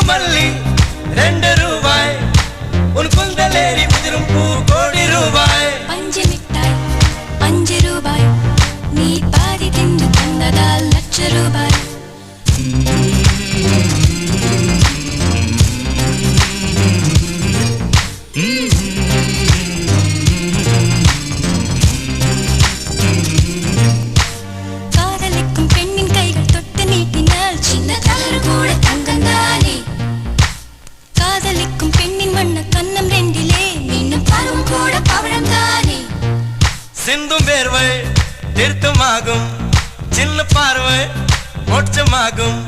மல்லி 2 ரூபாய் உன் குந்தலேறி உதிரும் பூ கோடி ரூபாய் பஞ்சு மிட்டாய் 5 ரூபாய் நீ பாதி தின்று தந்ததால் லட்ச ரூபாய் காதலிக்கும் பெண்ணின் கைகள் தொட்டு நீட்டினால் சின்ன தளர் கூட தங்கந்தானே காதலிக்கும் பெண்ணின் வண்ண கண்ணம் ரெண்டிலே மீண்டும் பருவம் கூட பவழம் தானே சிந்தும் வேர்வை திருத்தமாகும் சின்ன பார்வை மோட்சமாகும்